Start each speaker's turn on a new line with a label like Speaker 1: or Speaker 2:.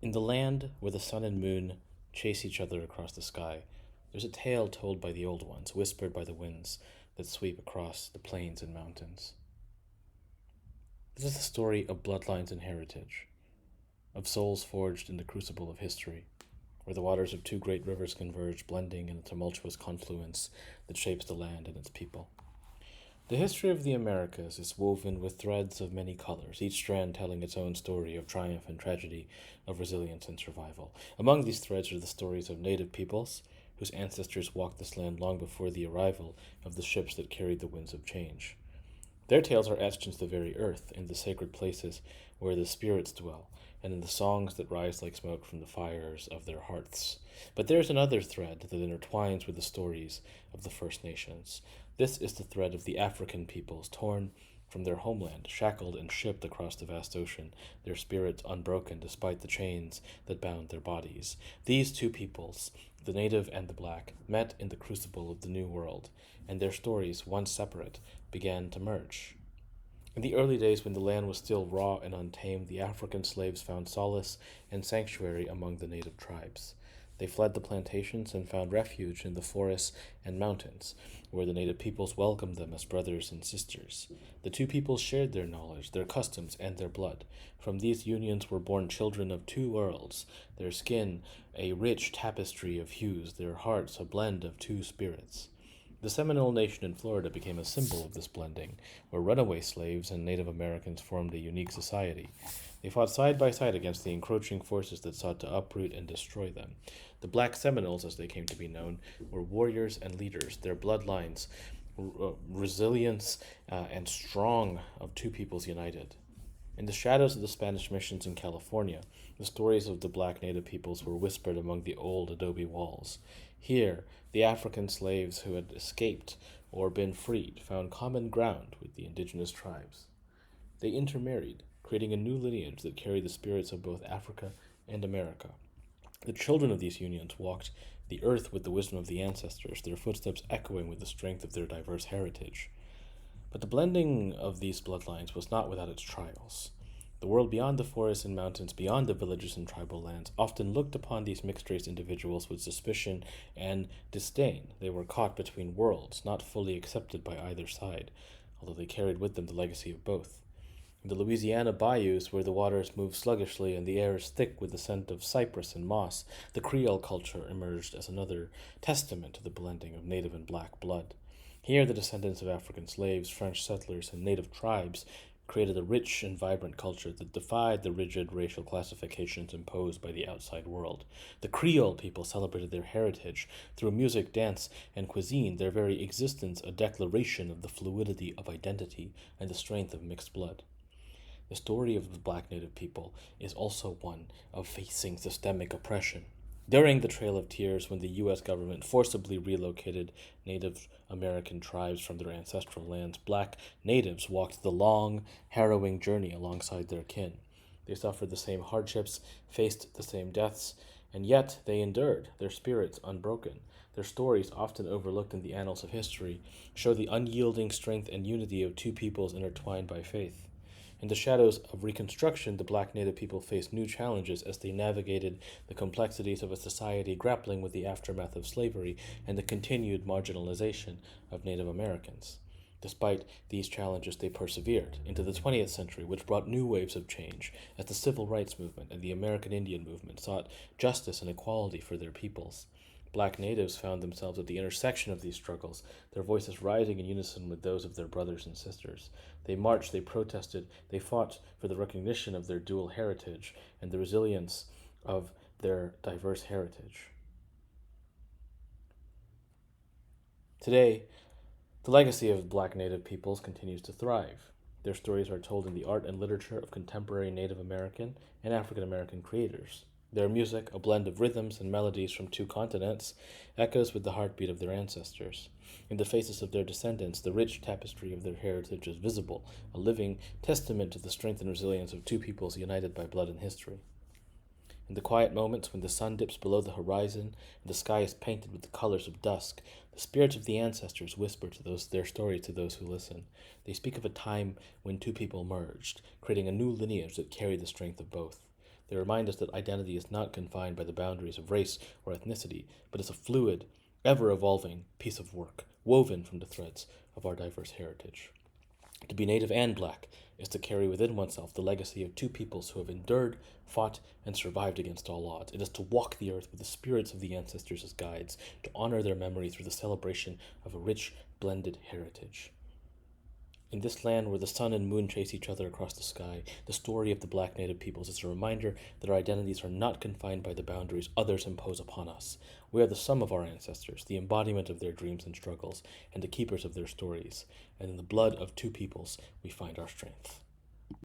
Speaker 1: In the land where the sun and moon chase each other across the sky, there's a tale told by the old ones, whispered by the winds that sweep across the plains and mountains. This is the story of bloodlines and heritage, of souls forged in the crucible of history, where the waters of two great rivers converge, blending in a tumultuous confluence that shapes the land and its people. The history of the Americas is woven with threads of many colors, each strand telling its own story of triumph and tragedy, of resilience and survival. Among these threads are the stories of native peoples, whose ancestors walked this land long before the arrival of the ships that carried the winds of change. Their tales are etched into the very earth, in the sacred places where the spirits dwell, and in the songs that rise like smoke from the fires of their hearths. But there is another thread that intertwines with the stories of the First Nations. This is the thread of the African peoples, torn from their homeland, shackled and shipped across the vast ocean, their spirits unbroken despite the chains that bound their bodies. These two peoples, the native and the black, met in the crucible of the New World, and their stories, once separate, began to merge. In the early days when the land was still raw and untamed, the African slaves found solace and sanctuary among the native tribes. They fled the plantations and found refuge in the forests and mountains, where the native peoples welcomed them as brothers and sisters. The two peoples shared their knowledge, their customs, and their blood. From these unions were born children of two worlds, their skin a rich tapestry of hues, their hearts a blend of two spirits. The Seminole Nation in Florida became a symbol of this blending, where runaway slaves and Native Americans formed a unique society. They fought side by side against the encroaching forces that sought to uproot and destroy them. The Black Seminoles, as they came to be known, were warriors and leaders, their bloodlines, resilience, and strong of two peoples united. In the shadows of the Spanish missions in California, the stories of the black native peoples were whispered among the old adobe walls. Here, the African slaves who had escaped or been freed found common ground with the indigenous tribes. They intermarried, creating a new lineage that carried the spirits of both Africa and America. The children of these unions walked the earth with the wisdom of the ancestors, their footsteps echoing with the strength of their diverse heritage. But the blending of these bloodlines was not without its trials. The world beyond the forests and mountains, beyond the villages and tribal lands, often looked upon these mixed race individuals with suspicion and disdain. They were caught between worlds, not fully accepted by either side, although they carried with them the legacy of both. In the Louisiana bayous, where the waters move sluggishly and the air is thick with the scent of cypress and moss, the Creole culture emerged as another testament to the blending of native and black blood. Here, the descendants of African slaves, French settlers, and native tribes created a rich and vibrant culture that defied the rigid racial classifications imposed by the outside world. The Creole people celebrated their heritage through music, dance, and cuisine, their very existence a declaration of the fluidity of identity and the strength of mixed blood. The story of the black native people is also one of facing systemic oppression. During the Trail of Tears, when the U.S. government forcibly relocated Native American tribes from their ancestral lands, black natives walked the long, harrowing journey alongside their kin. They suffered the same hardships, faced the same deaths, and yet they endured, their spirits unbroken. Their stories, often overlooked in the annals of history, show the unyielding strength and unity of two peoples intertwined by faith. In the shadows of Reconstruction, the black native people faced new challenges as they navigated the complexities of a society grappling with the aftermath of slavery and the continued marginalization of Native Americans. Despite these challenges, they persevered into the 20th century, which brought new waves of change as the Civil Rights Movement and the American Indian Movement sought justice and equality for their peoples. Black natives found themselves at the intersection of these struggles, their voices rising in unison with those of their brothers and sisters. They marched, they protested, they fought for the recognition of their dual heritage and the resilience of their diverse heritage. Today, the legacy of black native peoples continues to thrive. Their stories are told in the art and literature of contemporary Native American and African American creators. Their music, a blend of rhythms and melodies from two continents, echoes with the heartbeat of their ancestors. In the faces of their descendants, the rich tapestry of their heritage is visible, a living testament to the strength and resilience of two peoples united by blood and history. In the quiet moments when the sun dips below the horizon and the sky is painted with the colors of dusk, the spirits of the ancestors whisper their story to those who listen. They speak of a time when two people merged, creating a new lineage that carried the strength of both. They remind us that identity is not confined by the boundaries of race or ethnicity, but is a fluid, ever evolving piece of work woven from the threads of our diverse heritage. To be Native and Black is to carry within oneself the legacy of two peoples who have endured, fought, and survived against all odds. It is to walk the earth with the spirits of the ancestors as guides, to honor their memory through the celebration of a rich, blended heritage. In this land where the sun and moon chase each other across the sky, the story of the Black Native peoples is a reminder that our identities are not confined by the boundaries others impose upon us. We are the sum of our ancestors, the embodiment of their dreams and struggles, and the keepers of their stories. And in the blood of two peoples, we find our strength.